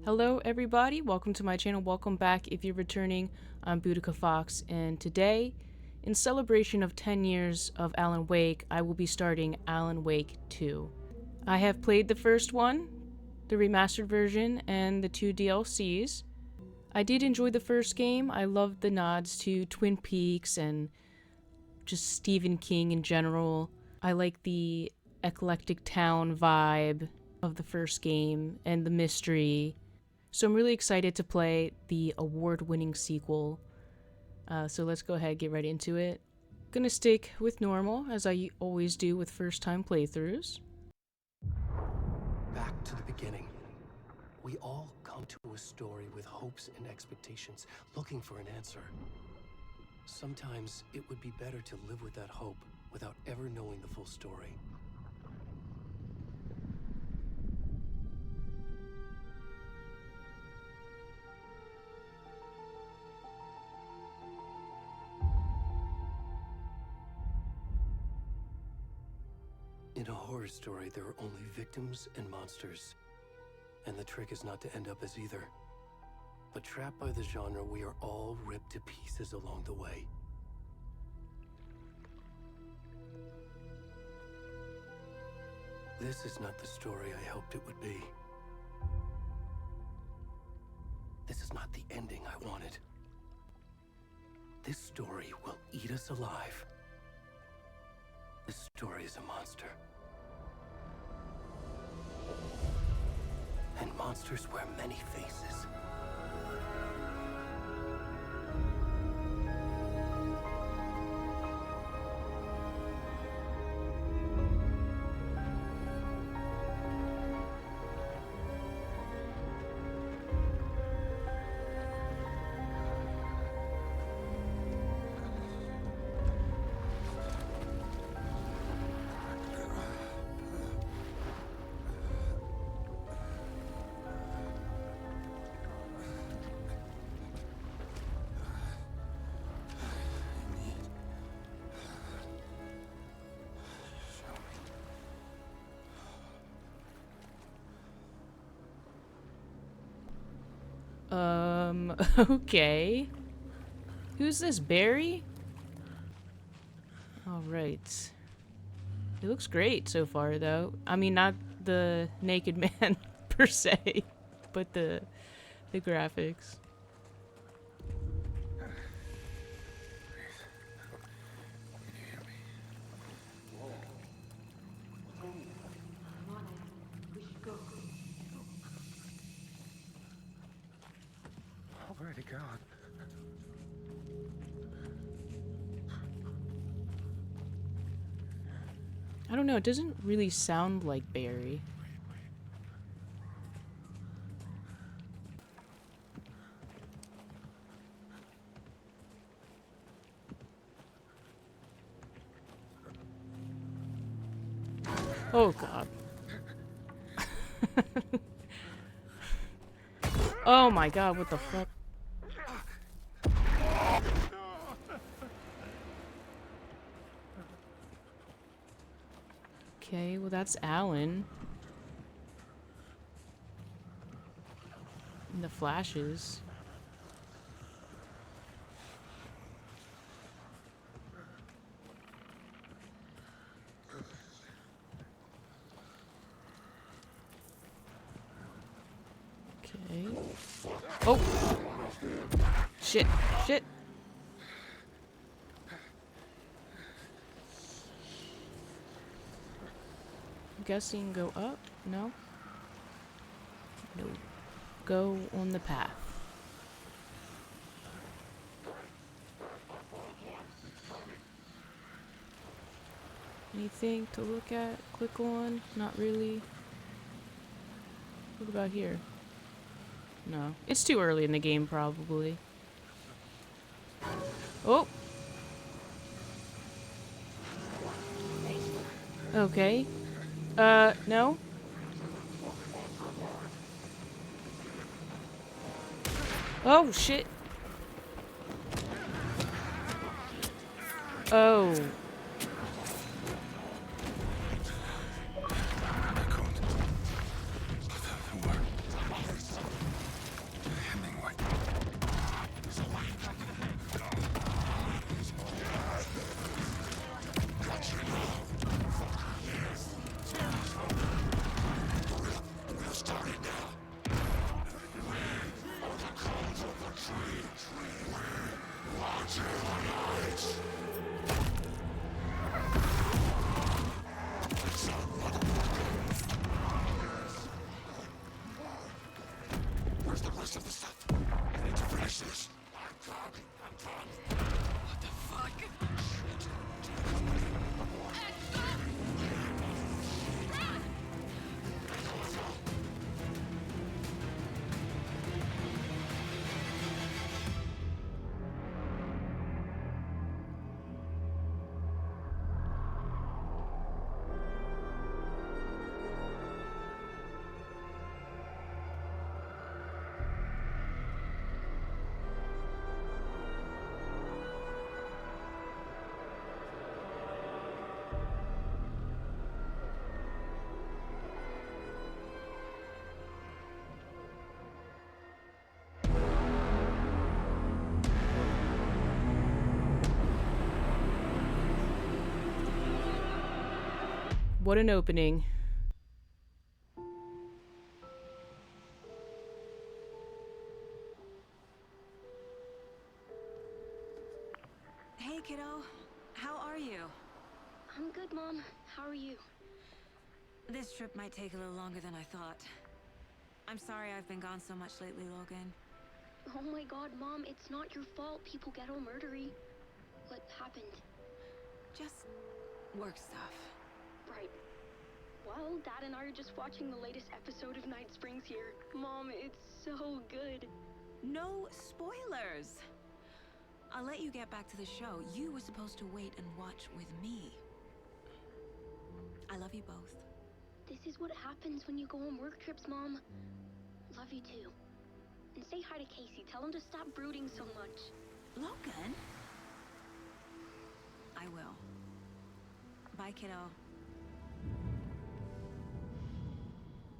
Hello everybody, welcome to my channel, welcome back if you're returning. I'm Boudica Fox, and today, in celebration of 10 years of Alan Wake, I will be starting Alan Wake 2. I have played the first one, the remastered version, and the 2 DLCs. I did enjoy the first game. I loved the nods to Twin Peaks and just Stephen King in general. I like the eclectic town vibe of the first game and the mystery. So I'm really excited to play the award-winning sequel. So let's go ahead and get right into it. Gonna stick with normal, as I always do with first-time playthroughs. Back to the beginning. We all come to a story with hopes and expectations, looking for an answer. Sometimes it would be better to live with that hope without ever knowing the full story. In a horror story, there are only victims and monsters. And the trick is not to end up as either. But trapped by the genre, we are all ripped to pieces along the way. This is not the story I hoped it would be. This is not the ending I wanted. This story will eat us alive. This story is a monster. And monsters wear many faces. Okay. Who's this, Barry? Alright. It looks great so far, though. I mean, not the naked man, per se, but the graphics. Already gone. I don't know, it doesn't really sound like Barry. Oh god. Oh my god, what the fuck? Okay, well that's Alan. And the flashes. Okay. Oh! Shit, shit! I'm guessing go up? No? No. Go on the path. Anything to look at? Click on? Not really. What about here? No. It's too early in the game, probably. Oh! Okay. No? Oh, shit! Oh. rest of the stuff. I need to finish this. What the fuck? What an opening. Hey, kiddo. How are you? I'm good, Mom. How are you? This trip might take a little longer than I thought. I'm sorry I've been gone so much lately, Logan. Oh my god, Mom, it's not your fault people get all murdery. What happened? Just work stuff. Right. Well, Dad and I are just watching the latest episode of Night Springs here. Mom, it's so good. No spoilers! I'll let you get back to the show. You were supposed to wait and watch with me. I love you both. This is what happens when you go on work trips, Mom. Love you too. And say hi to Casey. Tell him to stop brooding so much. Logan? I will. Bye, kiddo.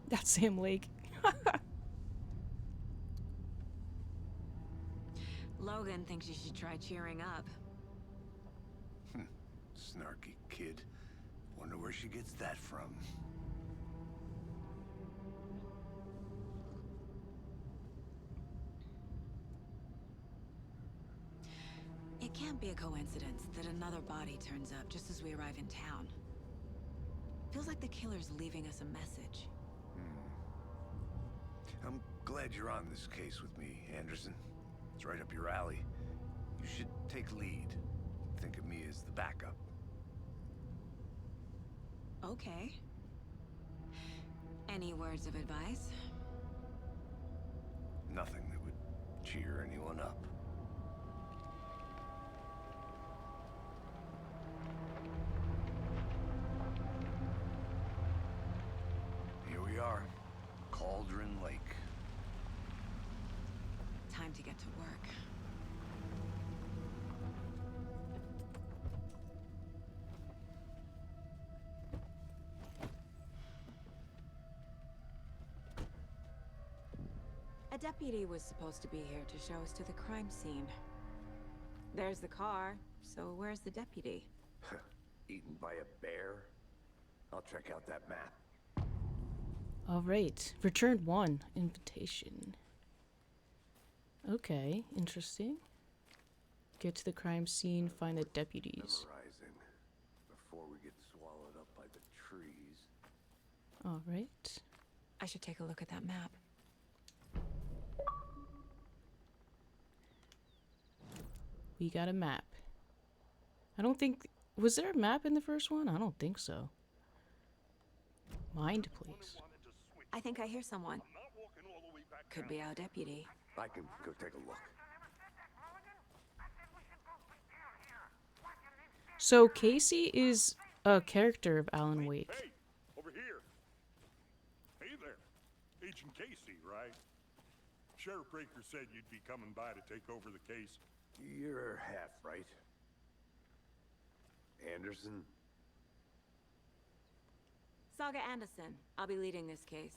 That's Sam Lake. Logan thinks you should try cheering up. Snarky kid. Wonder where she gets that from. It can't be a coincidence that another body turns up just as we arrive in town. Feels like the killer's leaving us a message. I'm glad you're on this case with me, Anderson. It's right up your alley. You should take lead. Think of me as the backup. Okay. Any words of advice? Nothing that would cheer anyone up. Here we are. Cauldron Lake. Time to get to work. A deputy was supposed to be here to show us to the crime scene. There's the car, so where's the deputy? Eaten by a bear? I'll check out that map. All right. Return 1. Invitation. Okay. Interesting. Get to the crime scene. Find the deputies. Memorizing before we get swallowed up by the trees. All right. I should take a look at that map. We got a map. I don't think... Was there a map in the first one? I don't think so. Mind, please. I think I hear someone. Could be our deputy. I can go take a look. So Casey is a character of Alan Wake. Hey, over here. Hey there. Agent Casey, right? Sheriff Breaker said you'd be coming by to take over the case. You're half right. Anderson? Saga Anderson. I'll be leading this case.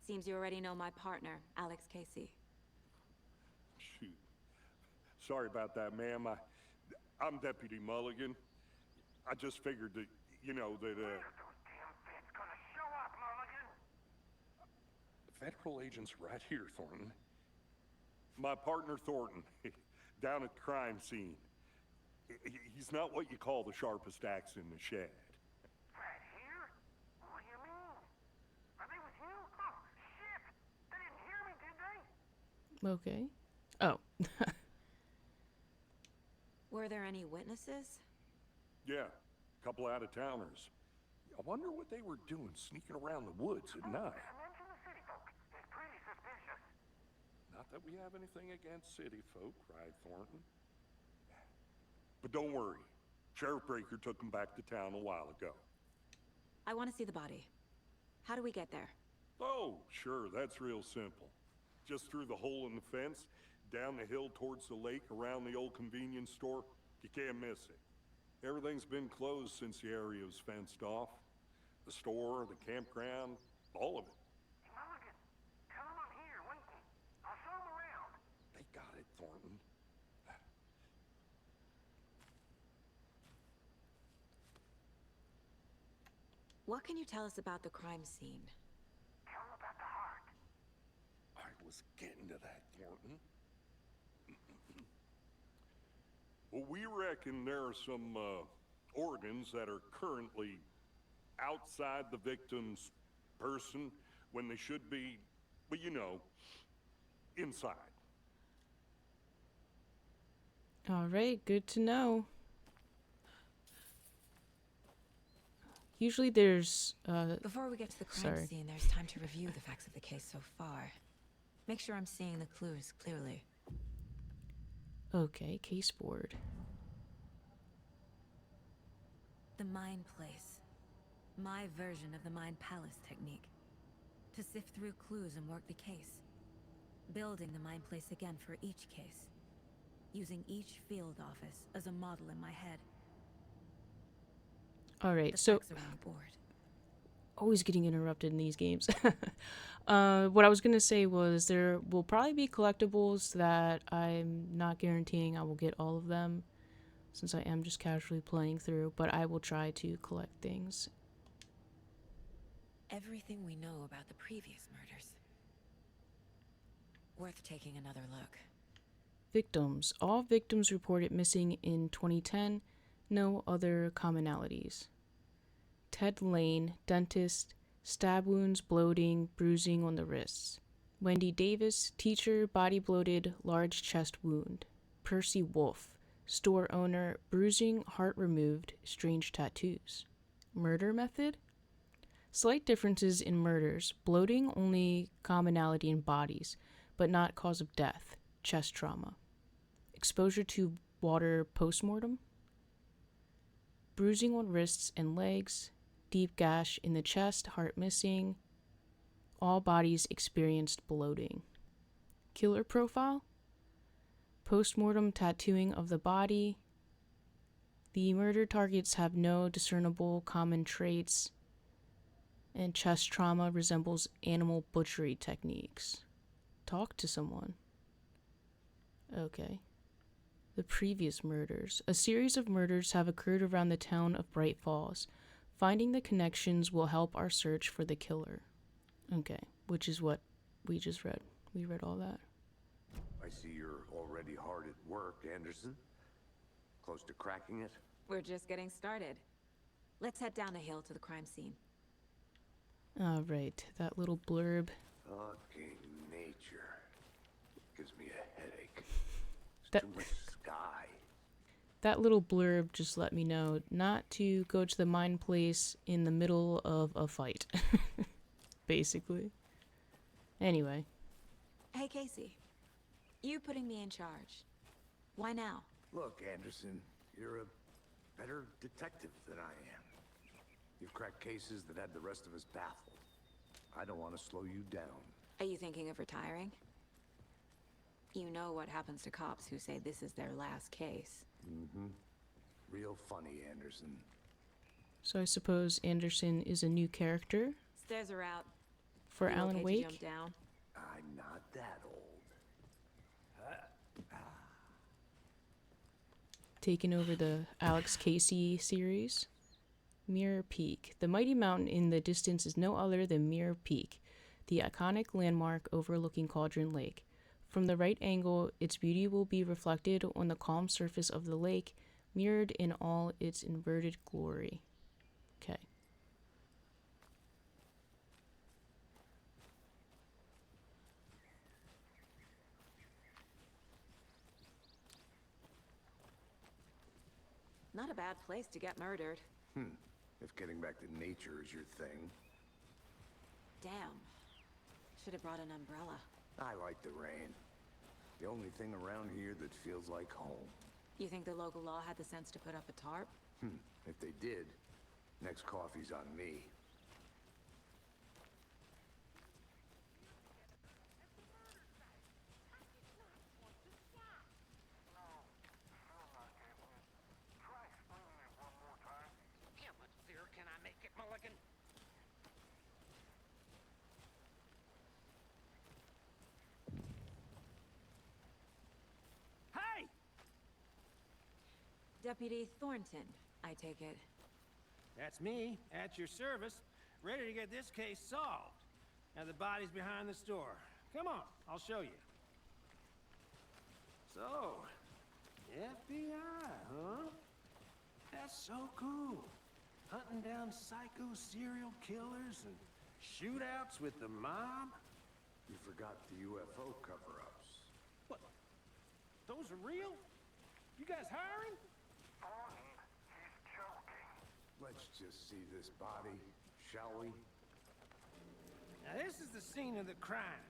Seems you already know my partner, Alex Casey. Shoot. Sorry about that, ma'am. I'm Deputy Mulligan. I just figured that, you know, that, Federal agents right here, Thornton. My partner, Thornton, down at the crime scene. He's not what you call the sharpest axe in the shed. Right here? What do you mean? Are they with you? Oh, shit! They didn't hear me, did they? Okay. Oh. Were there any witnesses? Yeah, a couple out-of-towners. I wonder what they were doing sneaking around the woods at night. Mention the city folk. It's pretty suspicious. Not that we have anything against city folk, right, Thornton? But don't worry. Sheriff Breaker took them back to town a while ago. I want to see the body. How do we get there? Oh, sure, that's real simple. Just through the hole in the fence, down the hill towards the lake, around the old convenience store. You can't miss it. Everything's been closed since the area was fenced off. The store, the campground, all of it. Mulligan, tell him I'm here waiting. I'll show him around. They got it, Thornton. What can you tell us about the crime scene? Tell him about the heart. I was getting to that, Thornton. Well, we reckon there are some organs that are currently outside the victim's person when they should be, well, you know, inside. All right, good to know. Usually there's, Before we get to the crime sorry. scene, there's time to review the facts of the case so far. Make sure I'm seeing the clues clearly. Okay, case board. The Mind Place. My version of the Mind Palace technique. To sift through clues and work the case. Building the Mind Place again for each case. Using each field office as a model in my head. All right, The so facts are on the board. always getting interrupted in these games. What I was gonna say was there will probably be collectibles that I'm not guaranteeing I will get all of them, since I am just casually playing through, but I will try to collect things. Everything we know about the previous murders. Worth taking another look. Victims. All victims reported missing in 2010. No other commonalities. Ted Lane, dentist, stab wounds, bloating, bruising on the wrists. Wendy Davis, teacher, body bloated, large chest wound. Percy Wolf, store owner, bruising, heart removed, strange tattoos. Murder method? Slight differences in murders. Bloating, only commonality in bodies, but not cause of death. Chest trauma. Exposure to water postmortem. Bruising on wrists and legs. Deep gash in the chest, heart missing. All bodies experienced bloating. Killer profile. Postmortem tattooing of the body. The murder targets have no discernible common traits. And chest trauma resembles animal butchery techniques. Talk to someone. Okay. The previous murders. A series of murders have occurred around the town of Bright Falls. Finding the connections will help our search for the killer. Okay, which is what we just read. We read all that. I see you're already hard at work, Anderson. Close to cracking it? We're just getting started. Let's head down the hill to the crime scene. All right, that little blurb. Fucking nature. Gives me a headache. That- Too much sky. That little blurb just let me know not to go to the mine place in the middle of a fight. Basically. Anyway. Hey, Casey. You putting me in charge. Why now? Look, Anderson, you're a better detective than I am. You've cracked cases that had the rest of us baffled. I don't want to slow you down. Are you thinking of retiring? You know what happens to cops who say this is their last case. Mm-hmm. Real funny, Anderson. So I suppose Anderson is a new character Stairs are out. for You Alan okay to Wake. jump down? I'm not that old. Taking over the Alex Casey series. Mirror Peak. The mighty mountain in the distance is no other than Mirror Peak, the iconic landmark overlooking Cauldron Lake. From the right angle, its beauty will be reflected on the calm surface of the lake, mirrored in all its inverted glory. Okay. Not a bad place to get murdered. If getting back to nature is your thing. Damn. Should have brought an umbrella. I like the rain. The only thing around here that feels like home. You think the local law had the sense to put up a tarp? If they did, next coffee's on me. Try explaining it one more time. How much clearer can I make it, Mulligan? Hey! Deputy Thornton, I take it. That's me, at your service, ready to get this case solved. Now the body's behind the store. Come on, I'll show you. So, FBI, huh? That's so cool. Hunting down psycho serial killers and shootouts with the mob. You forgot the UFO cover-ups. What? Those are real? You guys hiring? Thornton, he's joking. Let's just see this body, shall we? Now this is the scene of the crime.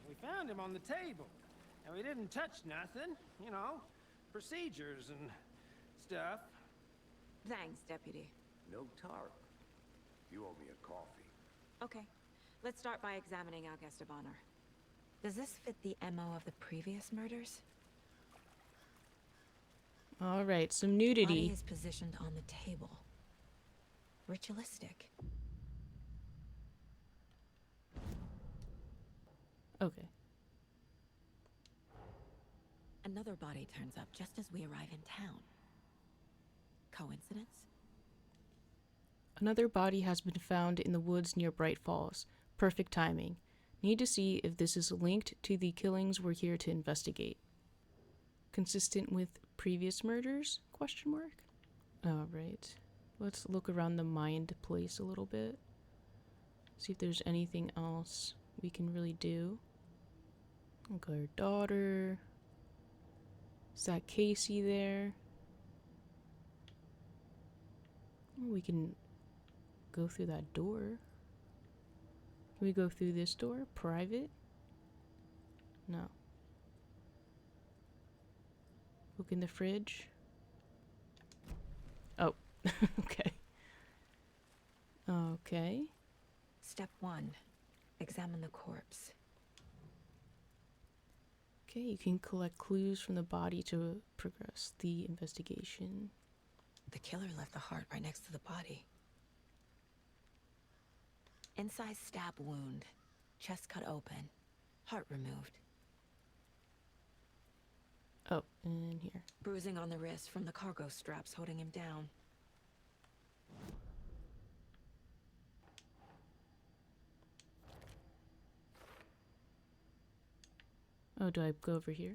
We found him on the table. And we didn't touch nothing, you know, procedures and stuff. Thanks, Deputy. No tarp. You owe me a coffee. Okay, let's start by examining our guest of honor. Does this fit the MO of the previous murders? All right, some Body nudity. is positioned on the table. Ritualistic. Okay. Another body turns up just as we arrive in town. Coincidence? Another body has been found in the woods near Bright Falls. Perfect timing. Need to see if this is linked to the killings we're here to investigate. Consistent with previous murders? Question mark. All right. Let's look around the mined place a little bit. See if there's anything else we can really do. Look at her daughter. Is that Casey there? We can go through that door. Can we go through this door? Private? No. Look in the fridge. Oh, okay. Okay. Step 1. Examine the corpse. Okay, you can collect clues from the body to progress the investigation. The killer left the heart right next to the body. Inside stab wound. Chest cut open. Heart removed. Oh, and here. Bruising on the wrist from the cargo straps holding him down. Oh, do I go over here?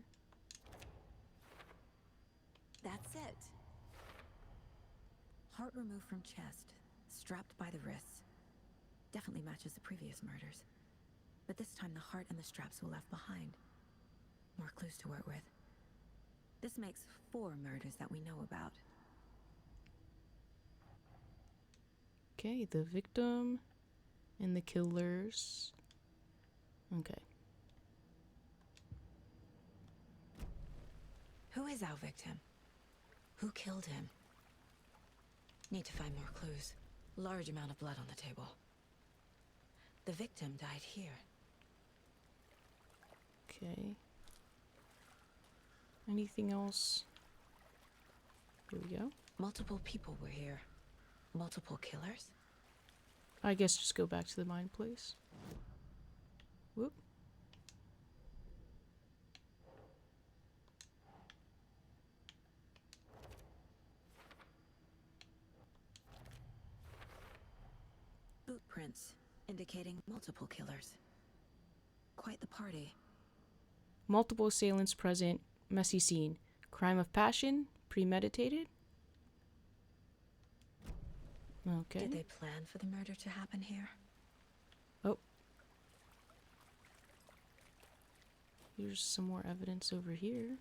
That's it. Heart removed from chest, strapped by the wrists. Definitely matches the previous murders. But this time the heart and the straps were left behind. More clues to work with. This makes 4 murders that we know about. Okay, the victim and the killers. Okay. Who is our victim? Who killed him? Need to find more clues. Large amount of blood on the table. The victim died here. Okay. Anything else? Here we go. Multiple people were here. Multiple killers? I guess just go back to the mine place. Whoop. Boot prints, indicating multiple killers. Quite the party. Multiple assailants present. Messy scene. Crime of passion? Premeditated? Okay. Did they plan for the murder to happen here? Oh. Here's some more evidence over here.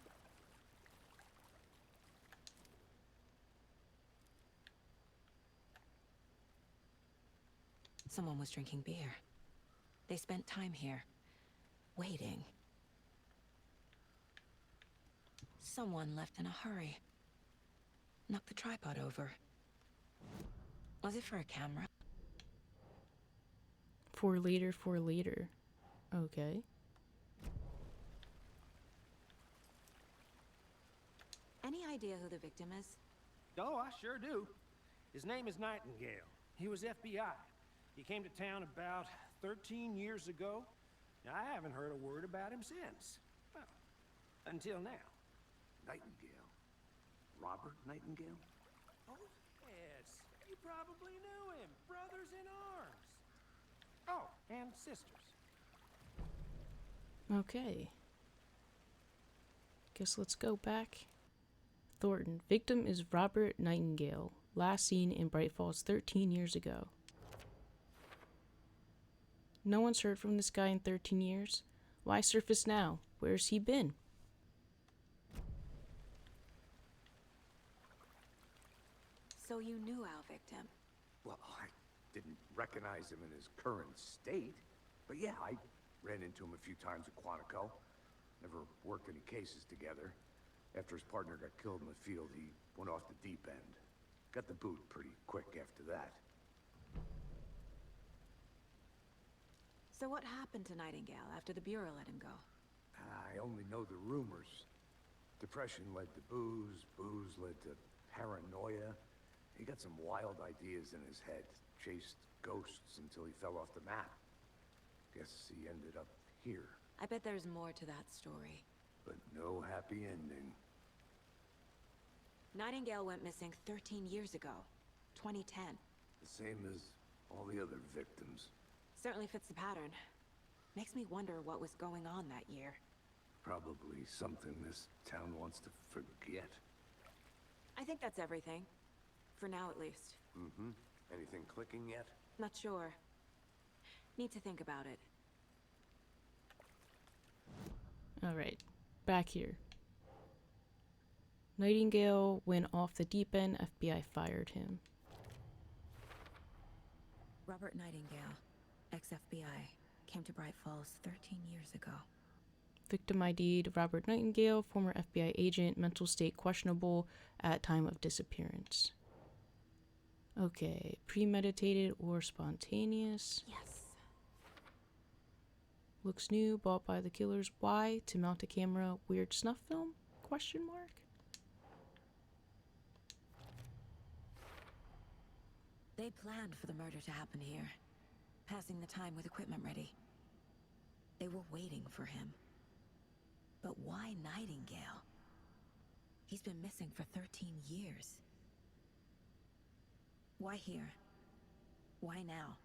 Someone was drinking beer. They spent time here, waiting. Someone left in a hurry. Knocked the tripod over. Was it for a camera? For later, for later. Okay. Any idea who the victim is? Oh, I sure do. His name is Nightingale. He was FBI. He came to town about 13 years ago. Now, I haven't heard a word about him since. Well, until now. Nightingale? Robert Nightingale? Oh, yes. You probably knew him. Brothers in arms. Oh, and sisters. Okay. Guess let's go back. Thornton. Victim is Robert Nightingale. Last seen in Bright Falls 13 years ago. No one's heard from this guy in 13 years. Why surface now? Where's he been? So you knew our victim? Well, I didn't recognize him in his current state. But yeah, I ran into him a few times at Quantico. Never worked any cases together. After his partner got killed in the field, he went off the deep end. Got the boot pretty quick after that. So what happened to Nightingale after the Bureau let him go? I only know the rumors. Depression led to booze, booze led to paranoia. He got some wild ideas in his head, chased ghosts until he fell off the map. Guess he ended up here. I bet there's more to that story. But no happy ending. Nightingale went missing 13 years ago, 2010. The same as all the other victims. Certainly fits the pattern. Makes me wonder what was going on that year. Probably something this town wants to forget. I think that's everything. For now, at least. Mm-hmm. Anything clicking yet? Not sure. Need to think about it. Alright, back here. Nightingale went off the deep end. FBI fired him. Robert Nightingale, ex-FBI, came to Bright Falls 13 years ago. Victim ID'd Robert Nightingale, former FBI agent, mental state questionable at time of disappearance. Okay, premeditated or spontaneous. Yes. Looks new, bought by the killers. Why? To mount a camera. Weird snuff film? Question mark? They planned for the murder to happen here, passing the time with equipment ready. They were waiting for him. But why Nightingale? He's been missing for 13 years. Why here? Why now?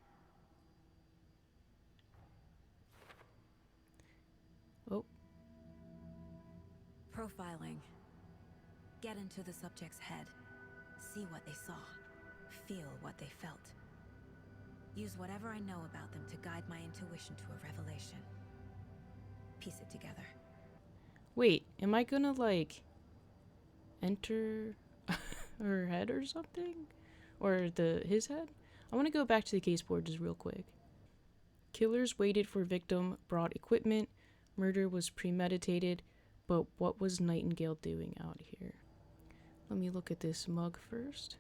Oh. Profiling. Get into the subject's head. See what they saw. Feel what they felt. Use whatever I know about them to guide my intuition to a revelation. Piece it together. Wait, am I gonna, like, enter her head or something? Or his head? I want to go back to the case board just real quick. Killers waited for victim, brought equipment. Murder was premeditated. But what was Nightingale doing out here? Let me look at this mug first.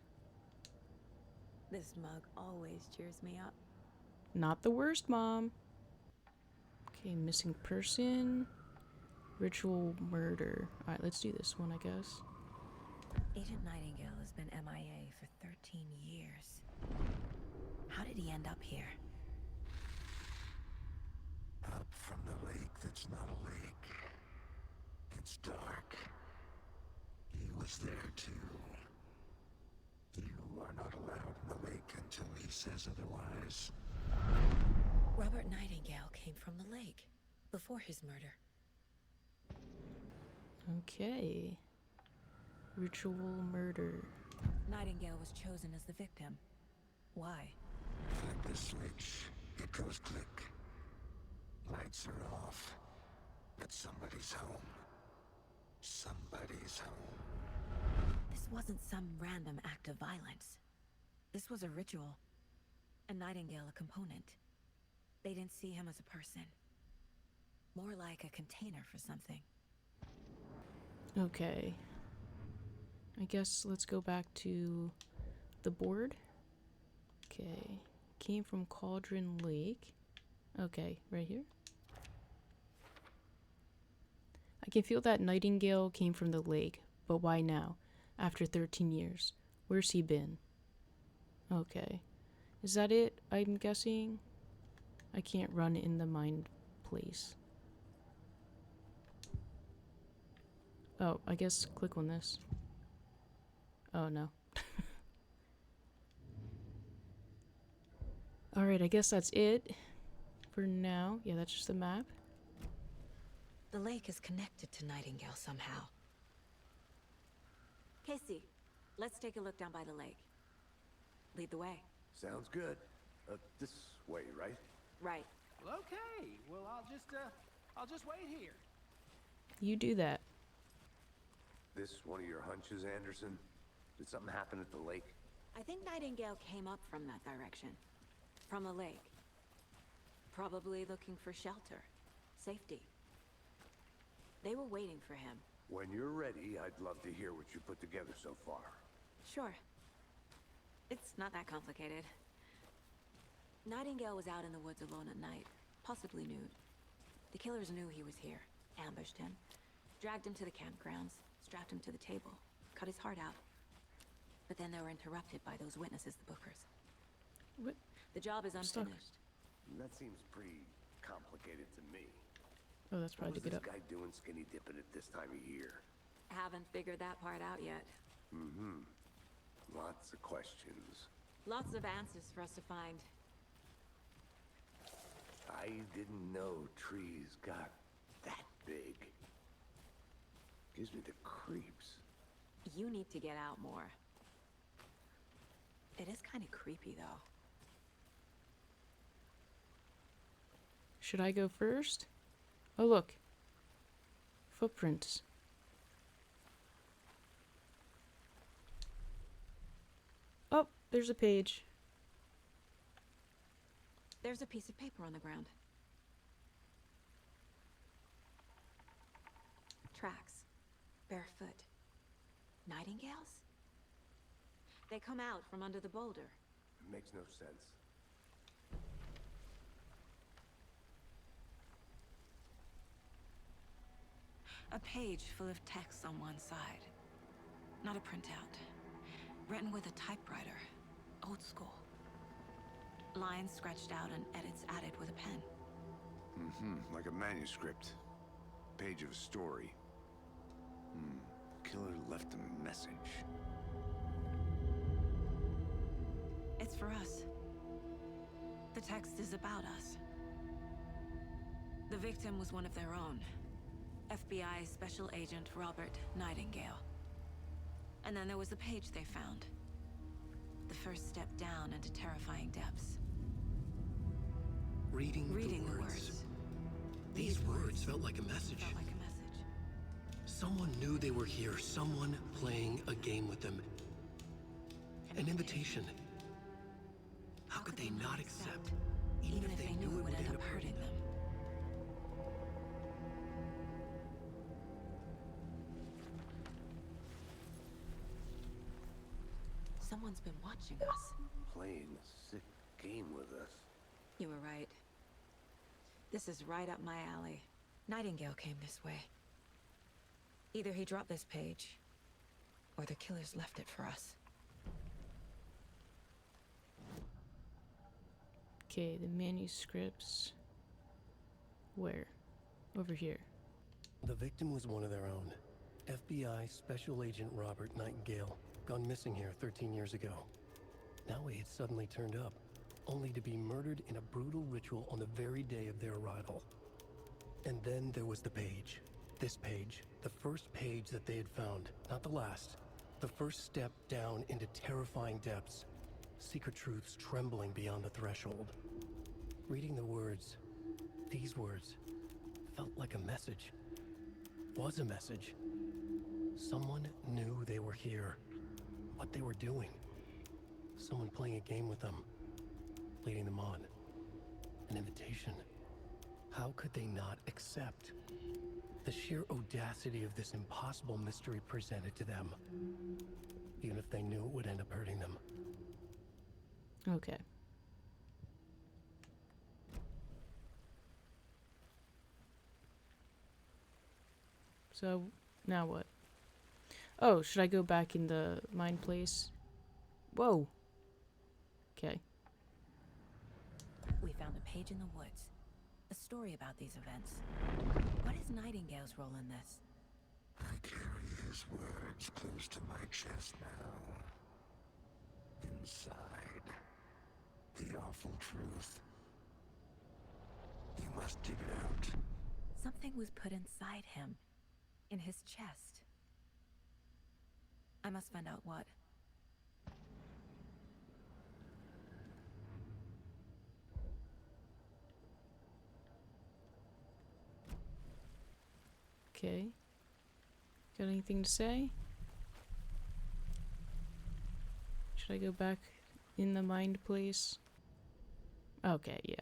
This mug always cheers me up. Not the worst, Mom. Okay, missing person. Ritual murder. Alright, let's do this one, I guess. Agent Nightingale has been MIA for 13 years. How did he end up here? Up from the lake that's not a lake. It's dark. He was there too. You are not allowed in the lake until he says otherwise. Robert Nightingale came from the lake before his murder. Okay. Ritual murder. Nightingale was chosen as the victim. Why? Flip the switch. It goes click. Lights are off. But somebody's home. Somebody's home. This wasn't some random act of violence. This was a ritual. and Nightingale a component. They didn't see him as a person. More like a container for something. Okay. I guess let's go back to the board. Okay. Came from Cauldron Lake. Okay, right here. I can feel that Nightingale came from the lake, but why now? After 13 years. Where's he been? Okay. Is that it, I'm guessing? I can't run in the mind place. Oh, I guess click on this. Oh, no. Alright, I guess that's it for now. Yeah, that's just the map. The lake is connected to Nightingale somehow. Casey, let's take a look down by the lake. Lead the way. Sounds good. This way, right? Right. Well, okay. Well, I'll just wait here. You do that. This one of your hunches, Anderson? Did something happen at the lake? I think Nightingale came up from that direction. From the lake. Probably looking for shelter. Safety. They were waiting for him. When you're ready, I'd love to hear what you put together so far. Sure. It's not that complicated. Nightingale was out in the woods alone at night, possibly nude. The killers knew he was here, ambushed him, dragged him to the campgrounds, strapped him to the table, cut his heart out. But then they were interrupted by those witnesses, the Bookers. What? The job is Stuck. unfinished. That seems pretty complicated to me. Oh, that's probably What to was get this up. guy doing skinny dipping at this time of year? Haven't figured that part out yet. Mm-hmm. Lots of questions. Lots of answers for us to find. I didn't know trees got that big. Gives me the creeps. You need to get out more. It is kind of creepy, though. Should I go first? Oh, look. Footprints. Oh, there's a page. There's a piece of paper on the ground. Tracks. Barefoot. Nightingales? They come out from under the boulder. Makes no sense. A page full of text on one side. Not a printout. Written with a typewriter. Old school. Lines scratched out and edits added with a pen. Mm-hmm. Like a manuscript. Page of a story. Killer left a message. It's for us. The text is about us. The victim was one of their own. FBI Special Agent Robert Nightingale. And then there was the page they found. The first step down into terrifying depths. Reading Reading the words. These words felt like a message. Felt like a message. Someone knew they were here. Someone playing a game with them. An invitation. How could they not accept, even if they knew it would end up hurting them? Someone's been watching us. Playing a sick game with us. You were right. This is right up my alley. Nightingale came this way. Either he dropped this page, or the killers left it for us. Okay, the manuscripts. Where? Over here. The victim was one of their own. FBI Special Agent Robert Nightingale, gone missing here 13 years ago. Now he had suddenly turned up, only to be murdered in a brutal ritual on the very day of their arrival. And then there was the page. This page. The first page that they had found, not the last. The first step down into terrifying depths. Secret truths trembling beyond the threshold. Reading the words, these words, felt like a message. Was a message. Someone knew they were here. What they were doing. Someone playing a game with them. leading them on. An invitation. How could they not accept? The sheer audacity of this impossible mystery presented to them. Even if they knew it would end up hurting them. Okay. So, now what? Oh, should I go back in the mine place? Whoa. Okay. We found a page in the woods. A story about these events. What is Nightingale's role in this? I carry his words close to my chest now. Inside, the awful truth. You must dig it out. Something was put inside him. In his chest. I must find out what. Okay. Got anything to say? Should I go back in the mind place? Okay, yeah.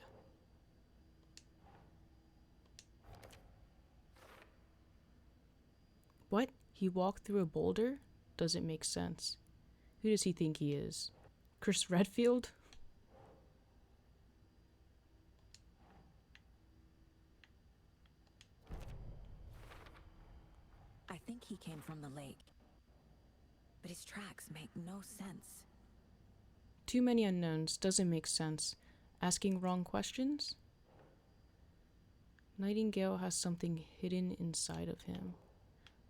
What? He walked through a boulder? Doesn't make sense. Who does he think he is? Chris Redfield? I think he came from the lake. But his tracks make no sense. Too many unknowns. Doesn't make sense. Asking wrong questions? Nightingale has something hidden inside of him.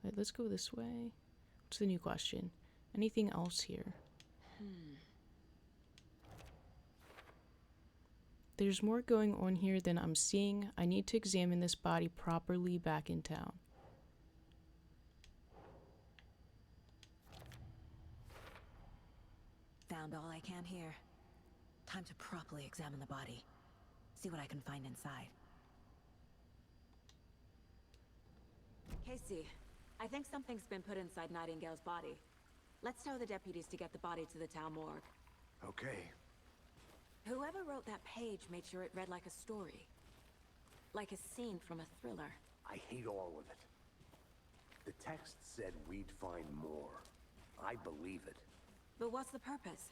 Right, let's go this way. What's the new question? Anything else here? There's more going on here than I'm seeing. I need to examine this body properly back in town. Found all I can here. Time to properly examine the body. See what I can find inside. Casey, I think something's been put inside Nightingale's body. Let's tell the deputies to get the body to the town morgue. Okay. Whoever wrote that page made sure it read like a story. Like a scene from a thriller. I hate all of it. The text said we'd find more. I believe it. But what's the purpose?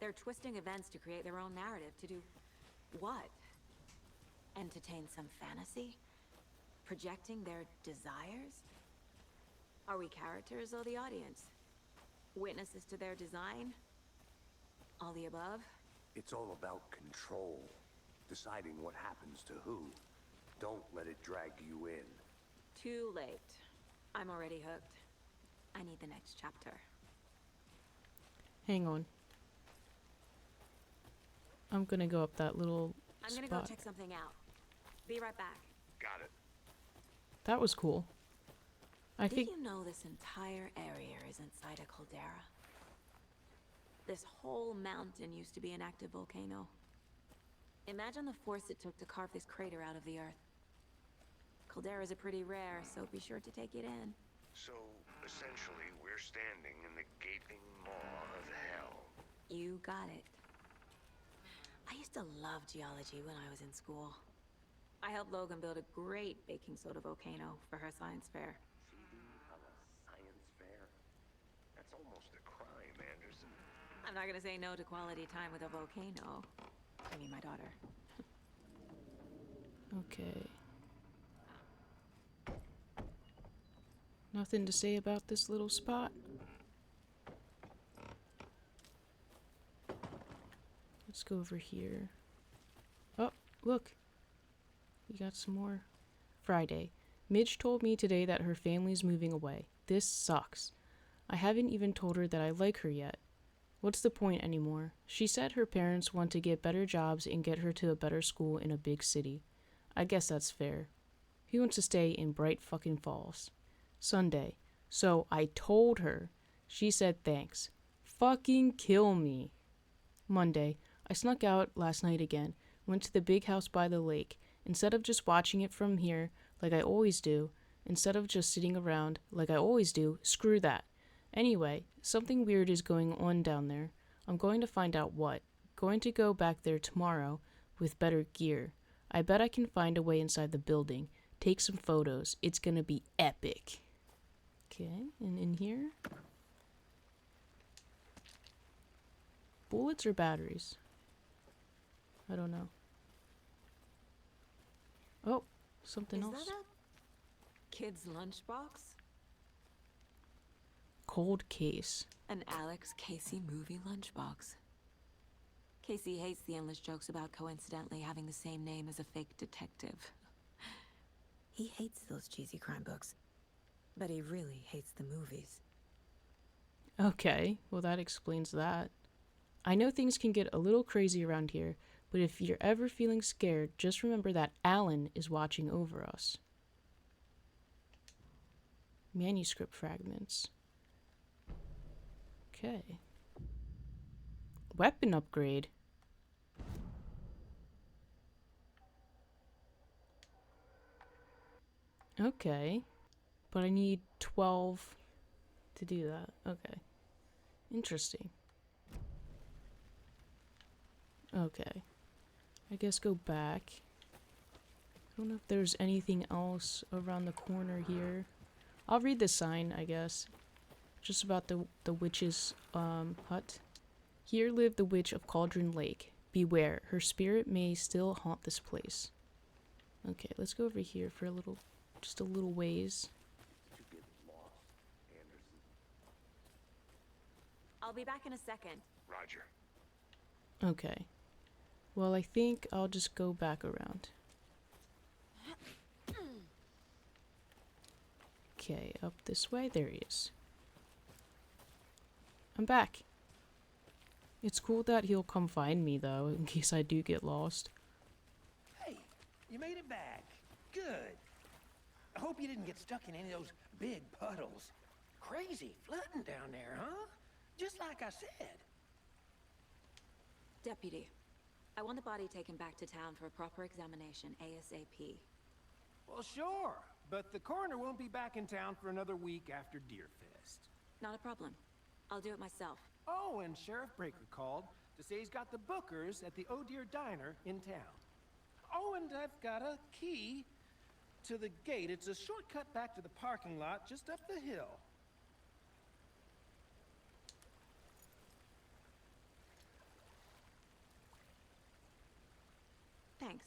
They're twisting events to create their own narrative. To do what? Entertain some fantasy? Projecting their desires? Are we characters or the audience? Witnesses to their design? All the above? It's all about control. Deciding what happens to who. Don't let it drag you in. Too late. I'm already hooked. I need the next chapter. Hang on. I'm gonna go up that little I'm gonna spot. go check something out. Be right back. Got it. That was cool. I Did think you know this entire area is inside a caldera? This whole mountain used to be an active volcano. Imagine the force it took to carve this crater out of the earth. Calderas are pretty rare, so be sure to take it in. So, essentially, we're standing in the gaping maw of hell. You got it. I used to love geology when I was in school. I helped Logan build a great baking soda volcano for her science fair. Science fair? That's almost a crime, Anderson. I'm not gonna say no to quality time with a volcano. I mean, my daughter. okay. Nothing to say about this little spot. Let's go over here. Oh, look. We got some more. Friday. Midge told me today that her family's moving away. This sucks. I haven't even told her that I like her yet. What's the point anymore? She said her parents want to get better jobs and get her to a better school in a big city. I guess that's fair. Who wants to stay in Bright fucking Falls? Sunday. So I told her. She said thanks. Fucking kill me. Monday. I snuck out last night again. Went to the big house by the lake. Instead of just watching it from here, like I always do, instead of just sitting around, like I always do, screw that. Anyway, something weird is going on down there. I'm going to find out what. Going to go back there tomorrow with better gear. I bet I can find a way inside the building. Take some photos. It's gonna be epic. Okay, and in here? Bullets or batteries? I don't know. Oh, something else. Is that a kid's lunchbox? Cold case. An Alex Casey movie lunchbox. Casey hates the endless jokes about coincidentally having the same name as a fake detective. He hates those cheesy crime books, but he really hates the movies. Okay, well that explains that. I know things can get a little crazy around here, but if you're ever feeling scared, just remember that Alan is watching over us. Manuscript fragments. Okay. Weapon upgrade. Okay. But I need 12 to do that. Okay. Interesting. Okay. I guess go back. I don't know if there's anything else around the corner here. I'll read the sign, I guess. Just about the witch's hut. Here lived the witch of Cauldron Lake. Beware, her spirit may still haunt this place. Okay, let's go over here for just a little ways. Did you get lost, Anderson? I'll be back in a second. Roger. Okay. Well, I think I'll just go back around. Okay, up this way. There he is. I'm back. It's cool that he'll come find me, though, in case I do get lost. Hey, you made it back. Good. I hope you didn't get stuck in any of those big puddles. Crazy flooding down there, huh? Just like I said. Deputy, I want the body taken back to town for a proper examination ASAP. Well, sure, but the coroner won't be back in town for another week after Deerfest. Not a problem. I'll do it myself. Oh, and Sheriff Breaker called to say he's got the bookers at the Oh Dear Diner in town. Oh, and I've got a key to the gate. It's a shortcut back to the parking lot just up the hill. Thanks.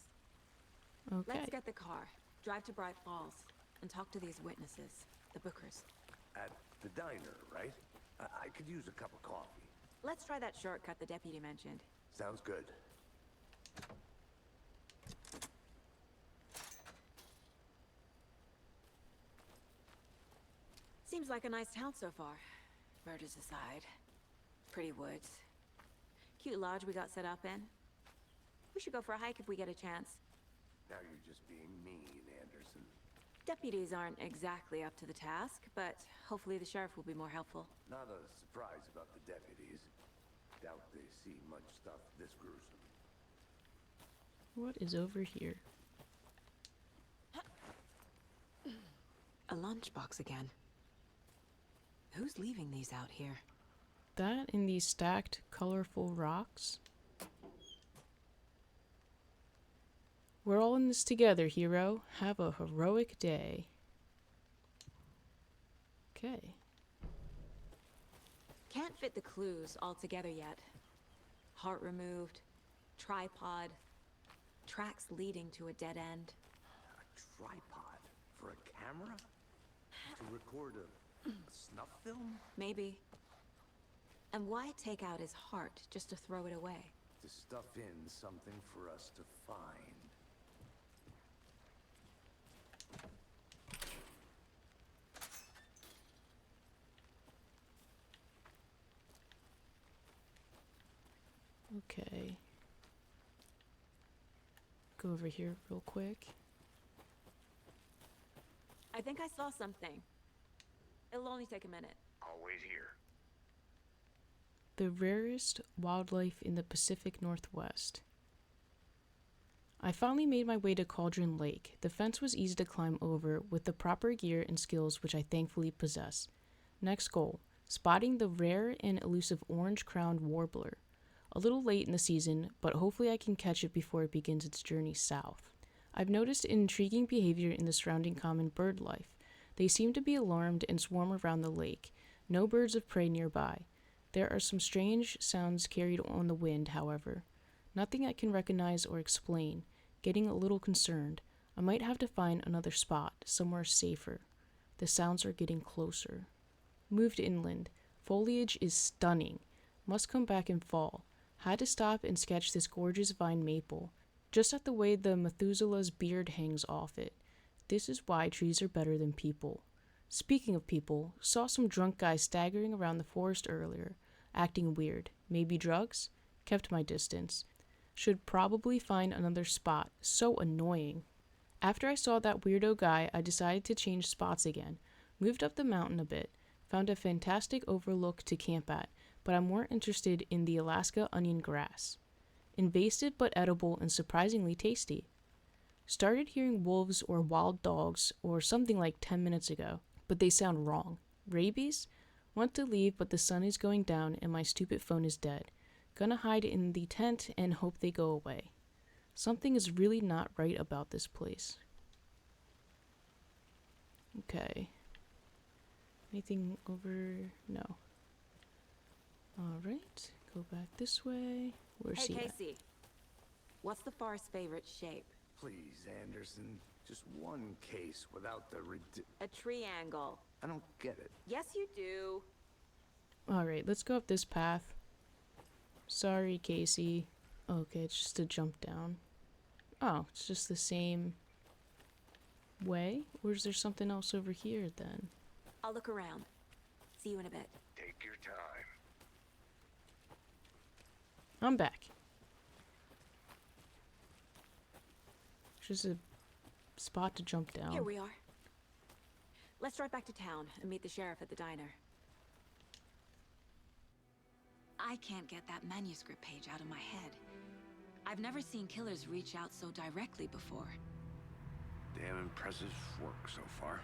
Okay. Let's get the car, drive to Bright Falls, and talk to these witnesses, the bookers. At the diner, right? I could use a cup of coffee. Let's try that shortcut the deputy mentioned. Sounds good. Seems like a nice town so far. Murders aside. Pretty woods. Cute lodge we got set up in. We should go for a hike if we get a chance. Now you're just being mean, Anderson. Deputies aren't exactly up to the task, but hopefully the sheriff will be more helpful. Not a surprise about the deputies. Doubt they see much stuff this gruesome. What is over here? A lunchbox again. Who's leaving these out here? That and these stacked, colorful rocks? We're all in this together, hero. Have a heroic day. Okay. Can't fit the clues all together yet. Heart removed, tripod, tracks leading to a dead end. A tripod for a camera? To record a snuff film? Maybe. And why take out his heart just to throw it away? To stuff in something for us to find. Okay. Go over here real quick. I think I saw something. It'll only take a minute. I'll wait here. The rarest wildlife in the Pacific Northwest. I finally made my way to Cauldron Lake. The fence was easy to climb over with the proper gear and skills which I thankfully possess. Next goal, spotting the rare and elusive orange-crowned warbler. A little late in the season, but hopefully I can catch it before it begins its journey south. I've noticed intriguing behavior in the surrounding common bird life. They seem to be alarmed and swarm around the lake. No birds of prey nearby. There are some strange sounds carried on the wind, however. Nothing I can recognize or explain. Getting a little concerned. I might have to find another spot, somewhere safer. The sounds are getting closer. Moved inland. Foliage is stunning. Must come back in fall. Had to stop and sketch this gorgeous vine maple, just at the way the Methuselah's beard hangs off it. This is why trees are better than people. Speaking of people, saw some drunk guy staggering around the forest earlier, acting weird. Maybe drugs? Kept my distance. Should probably find another spot. So annoying. After I saw that weirdo guy, I decided to change spots again. Moved up the mountain a bit. Found a fantastic overlook to camp at, but I'm more interested in the Alaska onion grass. Invasive but edible and surprisingly tasty. Started hearing wolves or wild dogs or something like 10 minutes ago, but they sound wrong. Rabies? Want to leave, but the sun is going down and my stupid phone is dead. Gonna hide in the tent and hope they go away. Something is really not right about this place. Okay. Anything over? No. Alright, go back this way. Where's he Hey, at? Casey. What's the forest's favorite shape? Please, Anderson. Just one case without the A triangle. I don't get it. Yes, you do. Alright, let's go up this path. Sorry, Casey. Okay, it's just a jump down. Oh, it's just the same way? Or is there something else over here then? I'll look around. See you in a bit. Take your time. I'm back. Just a spot to jump down. Here we are. Let's drive back to town and meet the sheriff at the diner. I can't get that manuscript page out of my head. I've never seen killers reach out so directly before. Damn impressive work so far.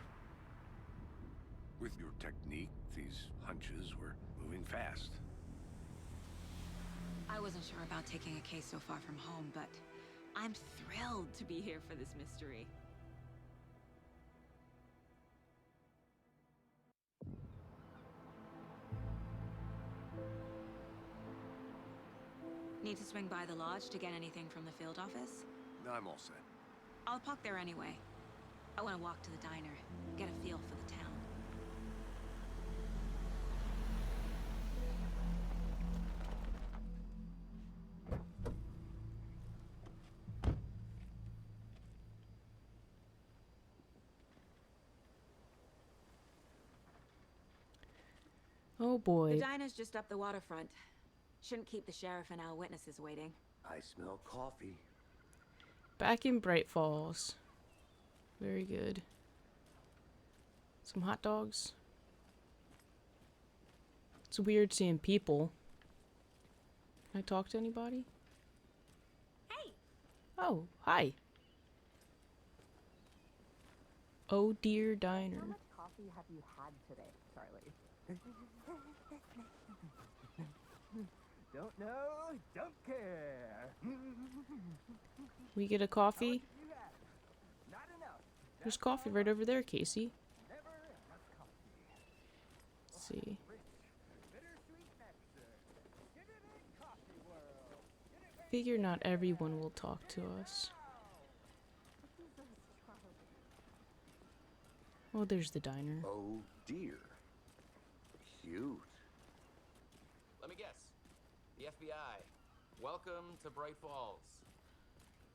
With your technique, these hunches were moving fast. I wasn't sure about taking a case so far from home, but I'm thrilled to be here for this mystery. Need to swing by the lodge to get anything from the field office? No, I'm all set. I'll park there anyway. I want to walk to the diner, get a feel for the town. Oh boy. The diner's just up the waterfront. Shouldn't keep the sheriff and our witnesses waiting. I smell coffee. Back in Bright Falls. Very good. Some hot dogs. It's weird seeing people. Can I talk to anybody? Hey! Oh, hi. Oh dear diner. How much coffee have you had today, Charlie? Don't know, don't care. We get a coffee? Not enough. There's coffee right over there, Casey. Never enough coffee. Let's see. Bittersweet nectar. Get it in, coffee world. Figure not everyone will talk to us. Oh, there's the diner. Oh dear. Cute. Let me guess. The FBI. Welcome to Bright Falls.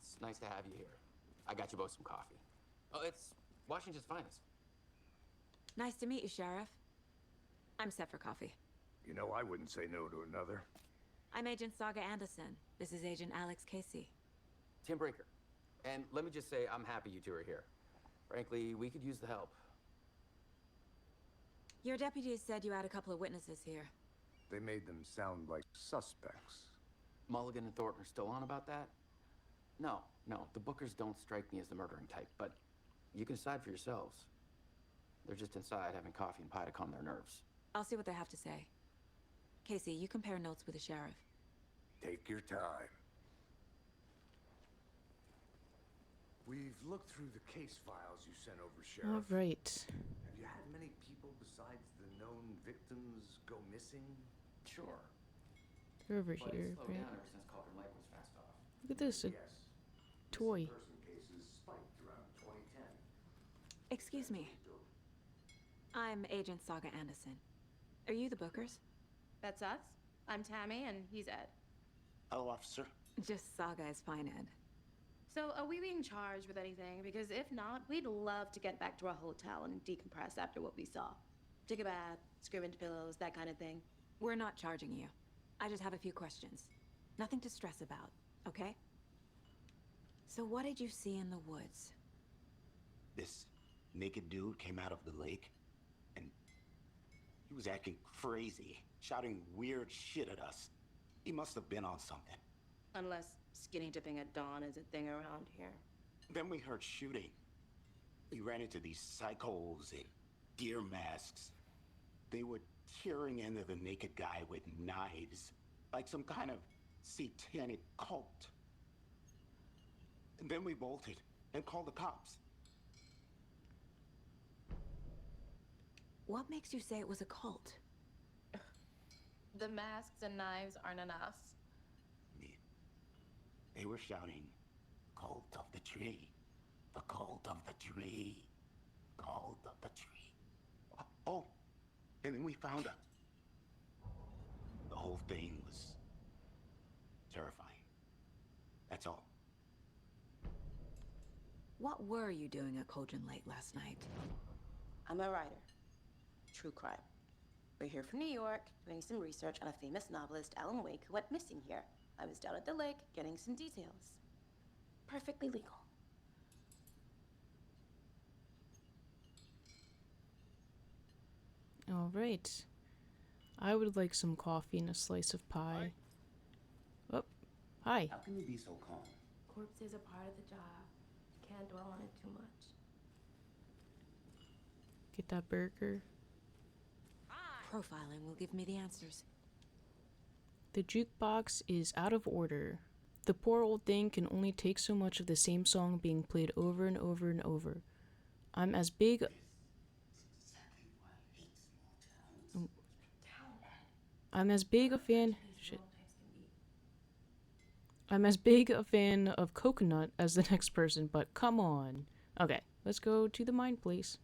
It's nice to have you here. I got you both some coffee. Oh, it's Washington's finest. Nice to meet you, Sheriff. I'm set for coffee. You know, I wouldn't say no to another. I'm Agent Saga Anderson. This is Agent Alex Casey. Tim Breaker. And let me just say, I'm happy you two are here. Frankly, we could use the help. Your deputies said you had a couple of witnesses here. They made them sound like suspects. Mulligan and Thornton are still on about that? No, the Bookers don't strike me as the murdering type, but you can decide for yourselves. They're just inside having coffee and pie to calm their nerves. I'll see what they have to say. Casey, you compare notes with the sheriff. Take your time. We've looked through the case files you sent over, Sheriff. All right. Have you had many people besides the known victims go missing? Sure. They're over But here, it's slowed right? down ever since Cauldron Lake was fenced off. Look at this, a Yes. toy. Person cases spiked around 2010. Excuse me. I'm Agent Saga Anderson. Are you the Bookers? That's us. I'm Tammy, and he's Ed. Hello, officer. Just Saga is fine, Ed. So, are we being charged with anything? Because if not, we'd love to get back to our hotel and decompress after what we saw. Take a bath, scream into pillows, that kind of thing. We're not charging you. I just have a few questions. Nothing to stress about, okay? So what did you see in the woods? This naked dude came out of the lake, and he was acting crazy, shouting weird shit at us. He must have been on something. Unless skinny dipping at dawn is a thing around here. Then we heard shooting. We ran into these psychos in deer masks. They were tearing into the naked guy with knives, like some kind of satanic cult. And then we bolted and called the cops. What makes you say it was a cult? The masks and knives aren't enough. They were shouting, "Cult of the tree, the cult of the tree, cult of the tree." Oh, and then we found her. The whole thing was terrifying. That's all. What were you doing at Cauldron Lake last night? I'm a writer. True crime. We're here from New York, doing some research on a famous novelist, Alan Wake, who went missing here. I was down at the lake, getting some details. Perfectly legal. All right. I would like some coffee and a slice of pie. Oh, hi. How can you be so calm? Corpses are part of the job. Can't dwell on it too much. Get that burger. Profiling will give me the answers. The jukebox is out of order. The poor old thing can only take so much of the same song being played over and over and over. I'm as big... I'm as big a fan... Shit. I'm as big a fan of coconut as the next person, but come on. Okay, let's go to the mine place.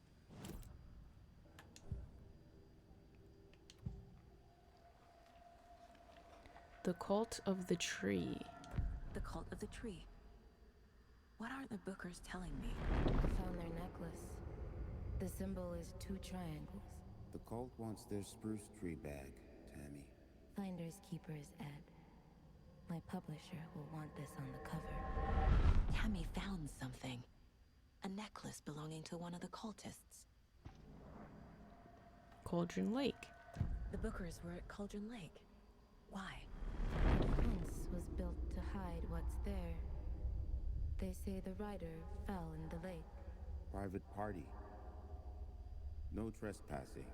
The Cult of the Tree. The Cult of the Tree. What aren't the Bookers telling me? I found their necklace. The symbol is 2 triangles. The cult wants their spruce tree bag, Tammy. Finders keepers, Ed. My publisher will want this on the cover. Tammy found something. A necklace belonging to one of the cultists. Cauldron Lake. The Bookers were at Cauldron Lake. Why? The fence was built to hide what's there. They say the rider fell in the lake. Private party. No trespassing.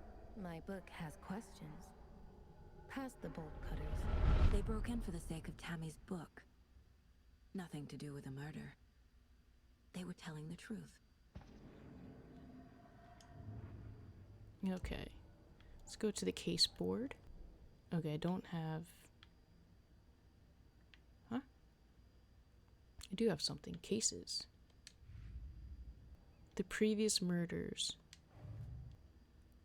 My book has questions. Past the bolt cutters. They broke in for the sake of Tammy's book. Nothing to do with a murder. They were telling the truth. Okay. Let's go to the case board. Okay, I don't have... Huh? I do have something. Cases. The previous murders.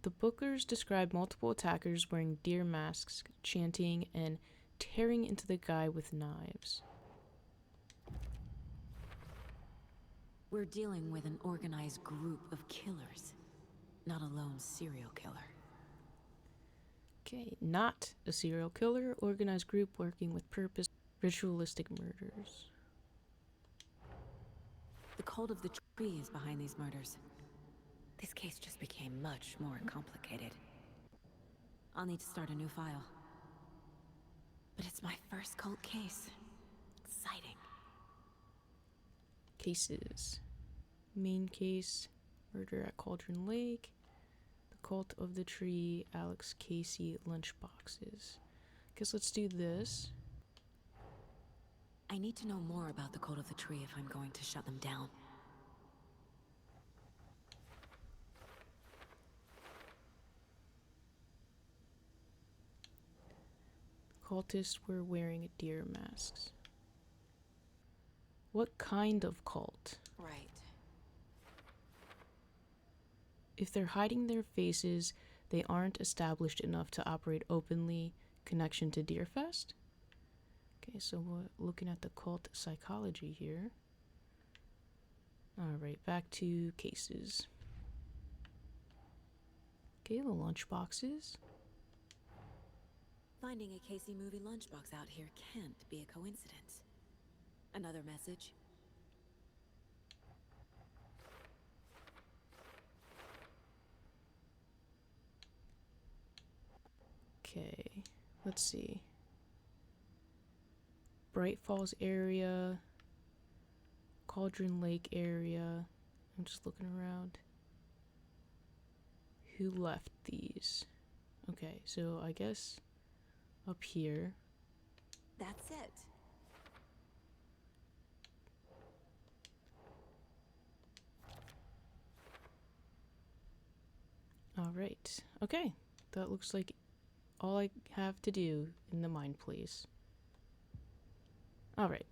The Bookers describe multiple attackers wearing deer masks, chanting, and tearing into the guy with knives. We're dealing with an organized group of killers, not a lone serial killer. Okay, not a serial killer, organized group working with purpose, ritualistic murders. The cult of the tree is behind these murders. This case just became much more complicated. I'll need to start a new file. But it's my first cult case. Exciting. Cases. Main case, murder at Cauldron Lake, the Cult of the Tree, Alex Casey lunchboxes. Guess let's do this. I need to know more about the Cult of the Tree if I'm going to shut them down. Cultists were wearing deer masks. What kind of cult? Right. If they're hiding their faces, they aren't established enough to operate openly. Connection to Deerfest? Okay, so we're looking at the cult psychology here. Alright, back to cases. Okay, the lunchboxes. Finding a Casey movie lunchbox out here can't be a coincidence. Another message? Okay, let's see. Bright Falls area, Cauldron Lake area. I'm just looking around. Who left these? Okay, so I guess up here. That's it. All right. Okay, that looks like all I have to do in the mind place. All right.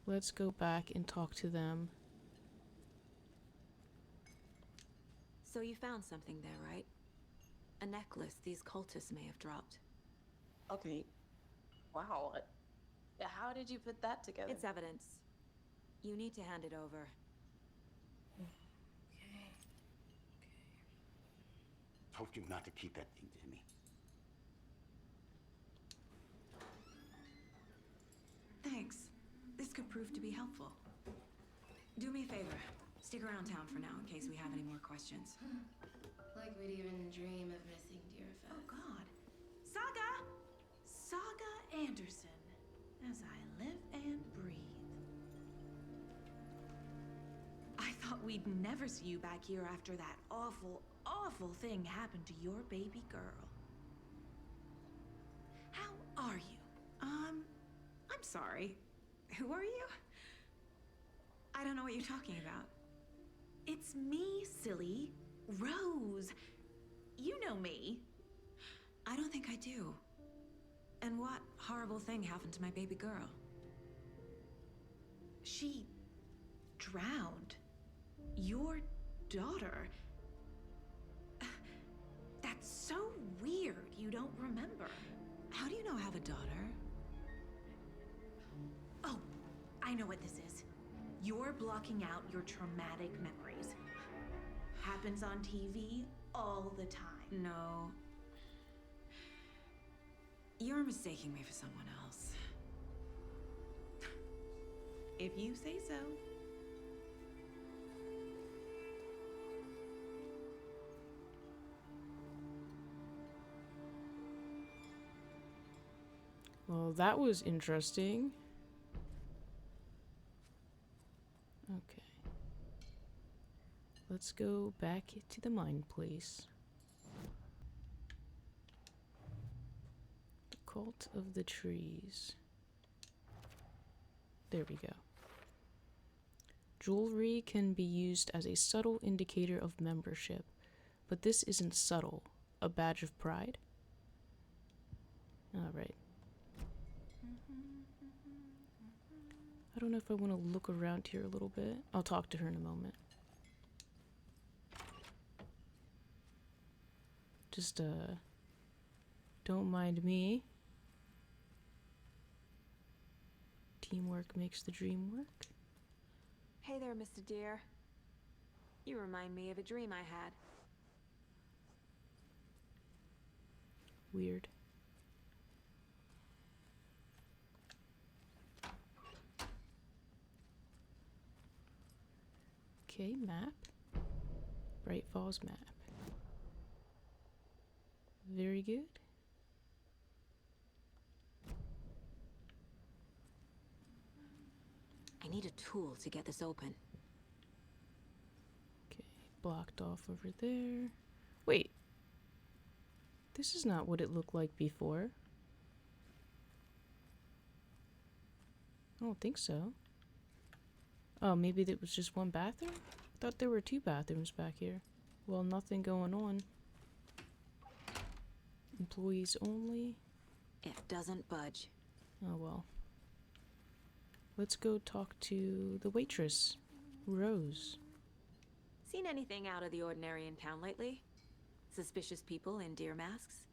Let's go back and talk to them. So you found something there, right? A necklace these cultists may have dropped. Okay. Wow. How did you put that together? It's evidence. You need to hand it over. Told you not to keep that thing to me. Thanks. This could prove to be helpful. Do me a favor. Stick around town for now in case we have any more questions. Like we'd even dream of missing Deerfest. Oh God. Saga! Saga Anderson. As I live and breathe. I thought we'd never see you back here after that awful, awful thing happened to your baby girl. How are you? I'm sorry. Who are you? I don't know what you're talking about. It's me, silly. Rose. You know me. I don't think I do. And what horrible thing happened to my baby girl? She drowned. Your daughter. That's so weird you don't remember. How do you know I have a daughter? Oh, I know what this is. You're blocking out your traumatic memories. Happens on TV all the time. No. You're mistaking me for someone else. If you say so. Well, that was interesting. Okay. Let's go back to the mine place. The Cult of the Trees. There we go. Jewelry can be used as a subtle indicator of membership, but this isn't subtle. A badge of pride? Alright. I don't know if I want to look around here a little bit. I'll talk to her in a moment. Just, don't mind me. Teamwork makes the dream work. Hey there, Mr. Deer. You remind me of a dream I had. Weird. Okay, map. Bright Falls map. Very good. I need a tool to get this open. Okay, blocked off over there. Wait. This is not what it looked like before. I don't think so. Oh, maybe there was just one bathroom? I thought there were 2 bathrooms back here. Well, nothing going on. Employees only. It doesn't budge. Oh well. Let's go talk to the waitress, Rose. Seen anything out of the ordinary in town lately? Suspicious people in deer masks?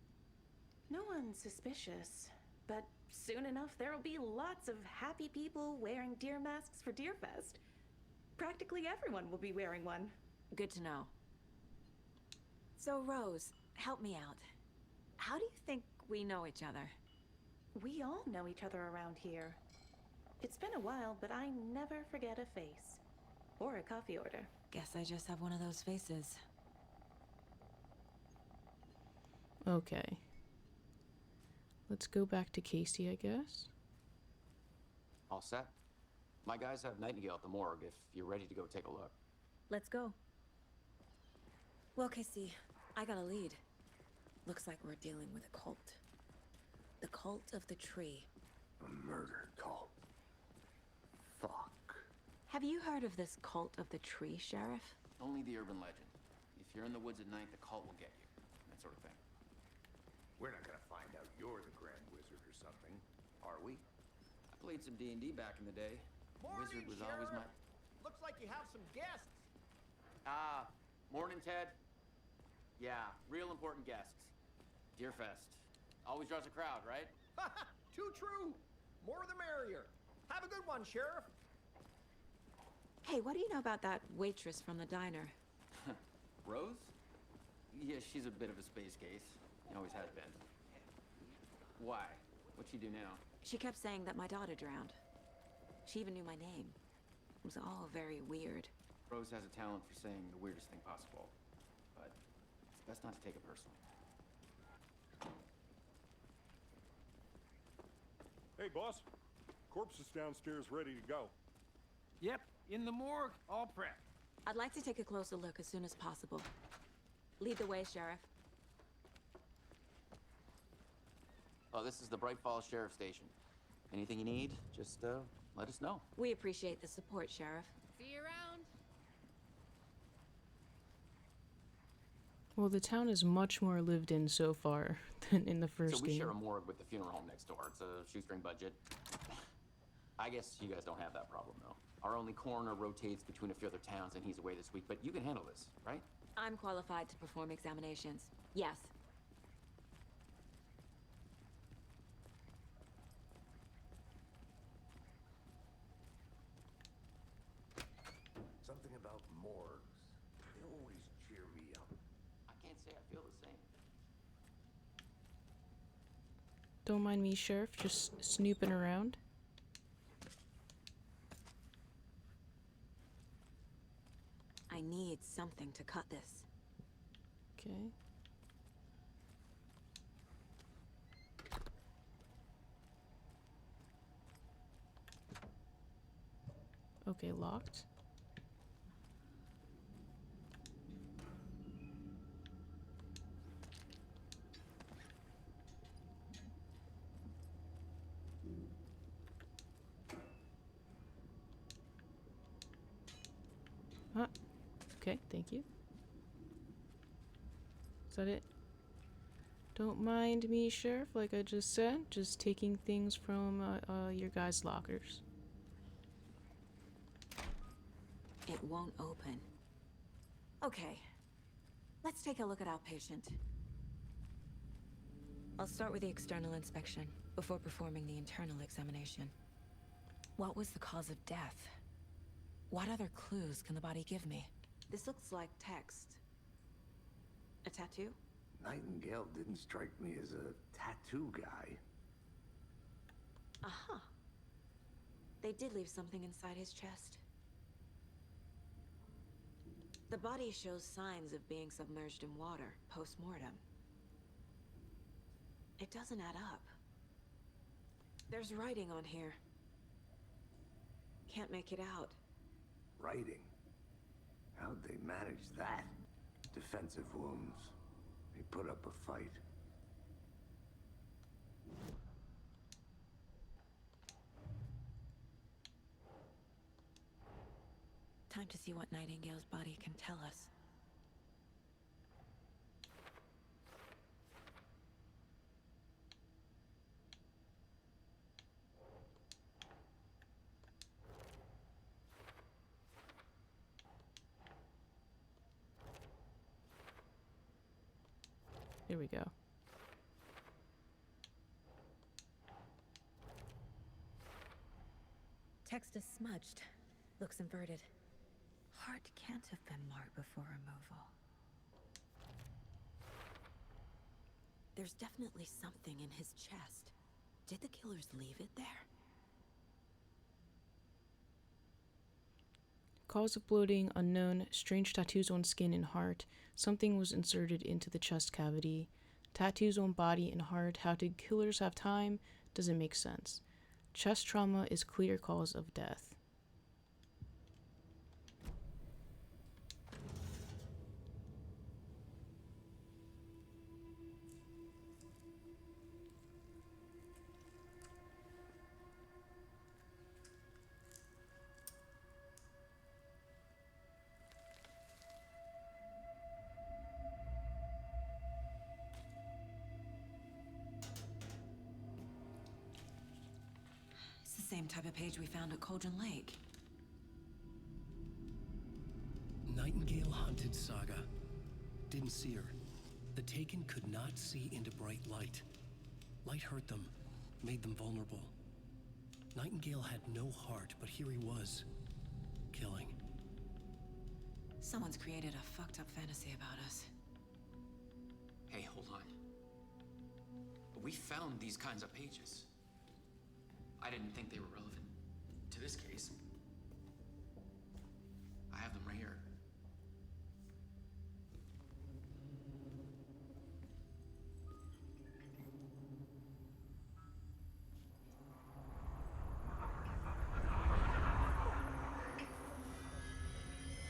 No one's suspicious, but soon enough there'll be lots of happy people wearing deer masks for Deerfest. Practically everyone will be wearing one. Good to know. So, Rose, help me out. How do you think we know each other? We all know each other around here. It's been a while, but I never forget a face. Or a coffee order. Guess I just have one of those faces. Okay. Let's go back to Casey, I guess. All set. My guys have Nightingale at the morgue if you're ready to go take a look. Let's go. Well, Casey, I got a lead. Looks like we're dealing with a cult. The cult of the tree. A murder cult. Fuck. Have you heard of this cult of the tree, Sheriff? Only the urban legend. If you're in the woods at night, the cult will get you. That sort of thing. We're not gonna find out you're the Grand Wizard or something, are we? I played some D&D back in the day. Wizard was always my... Looks like you have some guests. Morning, Ted. Yeah, real important guests. Deerfest. Always draws a crowd, right? Too true. More the merrier. Have a good one, Sheriff. Hey, what do you know about that waitress from the diner? Rose? Yeah, she's a bit of a space case. Always has been. Why? What'd she do now? She kept saying that my daughter drowned. She even knew my name. It was all very weird. Rose has a talent for saying the weirdest thing possible. But it's best not to take it personally. Hey, boss. Corpse is downstairs ready to go. Yep, in the morgue, all prepped. I'd like to take a closer look as soon as possible. Lead the way, Sheriff. Oh, this is the Bright Falls Sheriff Station. Anything you need, just let us know. We appreciate the support, Sheriff. See you around. Well, the town is much more lived in so far than in the first So we game. share a morgue with the funeral home next door. It's a shoestring budget. I guess you guys don't have that problem, though. Our only coroner rotates between a few other towns, and he's away this week, but you can handle this, right? I'm qualified to perform examinations. Yes. Something about morgues. They always cheer me up. I can't say I feel the same. Don't mind me, Sheriff, just snooping around. I need something to cut this. Okay. Okay, locked. Okay, thank you. Is that it? Don't mind me, Sheriff, like I just said. Just taking things from your guys' lockers. It won't open. Okay. Let's take a look at our patient. I'll start with the external inspection before performing the internal examination. What was the cause of death? What other clues can the body give me? This looks like text. A tattoo? Nightingale didn't strike me as a tattoo guy. Aha. They did leave something inside his chest. The body shows signs of being submerged in water post-mortem. It doesn't add up. There's writing on here. Can't make it out. Writing? How'd they manage that? Defensive wounds. They put up a fight. Time to see what Nightingale's body can tell us. Here we go. Text is smudged. Looks inverted. Heart can't have been marked before removal. There's definitely something in his chest. Did the killers leave it there? Cause of bloating unknown. Strange tattoos on skin and heart. Something was inserted into the chest cavity. Tattoos on body and heart. How did killers have time? Doesn't make sense. Chest trauma is clear cause of death. It's the same type of page we found at Cauldron Lake. Nightingale hunted Saga. Didn't see her. The Taken could not see into bright light. Light hurt them, made them vulnerable. Nightingale had no heart, but here he was, killing. Someone's created a fucked up fantasy about us. Hey, hold on. We found these kinds of pages. I didn't think they were relevant to this case. I have them right here.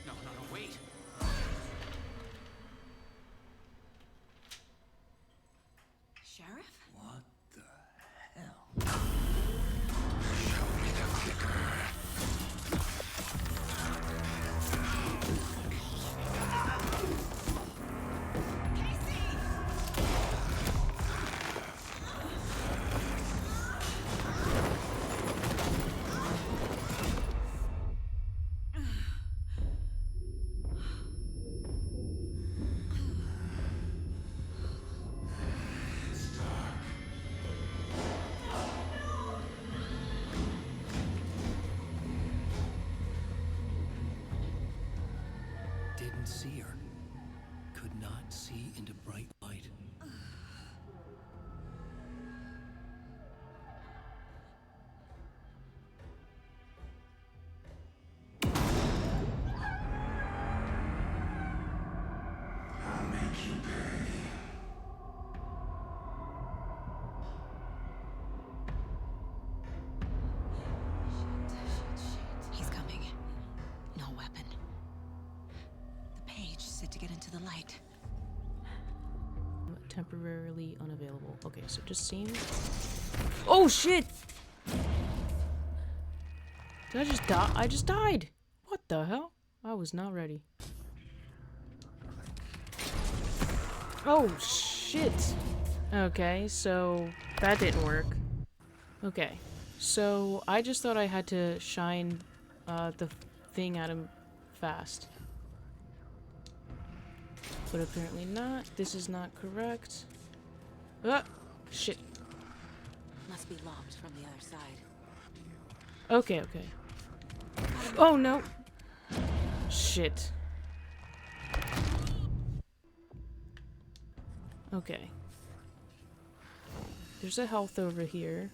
No, wait. Sheriff? What the hell? Show me the clicker. Didn't see her. Could not see into bright light. I'll make you pay. He's coming. No weapon. The page said to get into the light. Temporarily unavailable. Okay, so just seems. Oh shit! Did I just die? I just died! What the hell? I was not ready. Oh shit! Okay, so that didn't work. Okay, so I just thought I had to shine the thing at him fast. But apparently not. This is not correct. Ah! Shit. Must be locked from the other side. Okay, okay. Oh no! Shit. Okay. There's a health over here.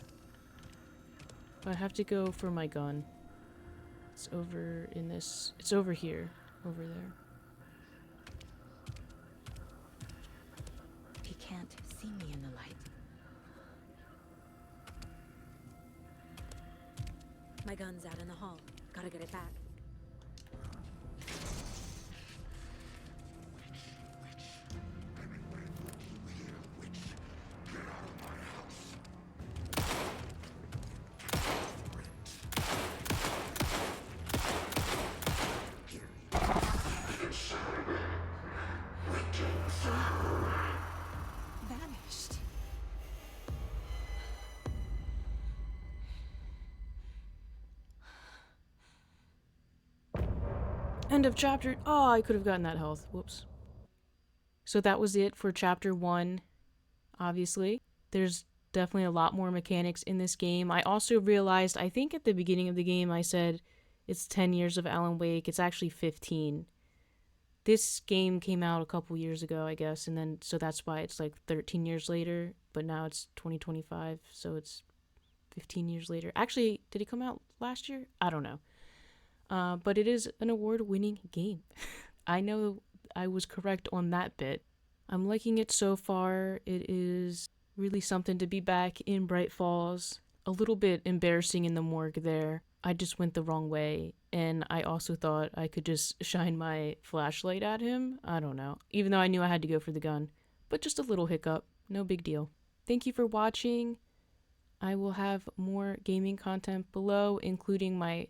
But I have to go for my gun. It's over in this. It's over here. Over there. He can't see me in the light. My gun's out in the hall. Gotta get it back. End of chapter. Oh, I could have gotten that health. Whoops. So that was it for chapter 1, obviously. There's definitely a lot more mechanics in this game. I also realized, I think at the beginning of the game I said it's 10 years of Alan Wake. It's actually 15. This game came out a couple years ago, I guess, and then so that's why it's like 13 years later, but now it's 2025, so it's 15 years later. Actually, did it come out last year? I don't know. But it is an award-winning game. I know I was correct on that bit. I'm liking it so far. It is really something to be back in Bright Falls. A little bit embarrassing in the morgue there. I just went the wrong way, and I also thought I could just shine my flashlight at him. I don't know. Even though I knew I had to go for the gun. But just a little hiccup. No big deal. Thank you for watching. I will have more gaming content below, including my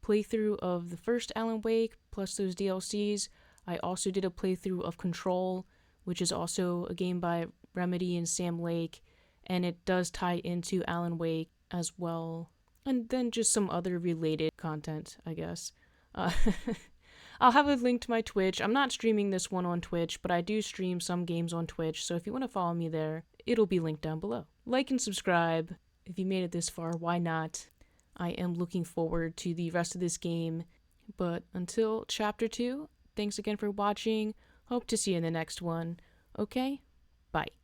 playthrough of the first Alan Wake, plus those DLCs. I also did a playthrough of Control, which is also a game by Remedy and Sam Lake, and it does tie into Alan Wake as well. And then just some other related content, I guess. I'll have a link to my Twitch. I'm not streaming this one on Twitch, but I do stream some games on Twitch, so if you want to follow me there, it'll be linked down below. Like and subscribe. If you made it this far, why not? I am looking forward to the rest of this game. But until Chapter 2, thanks again for watching. Hope to see you in the next one. Okay? Bye.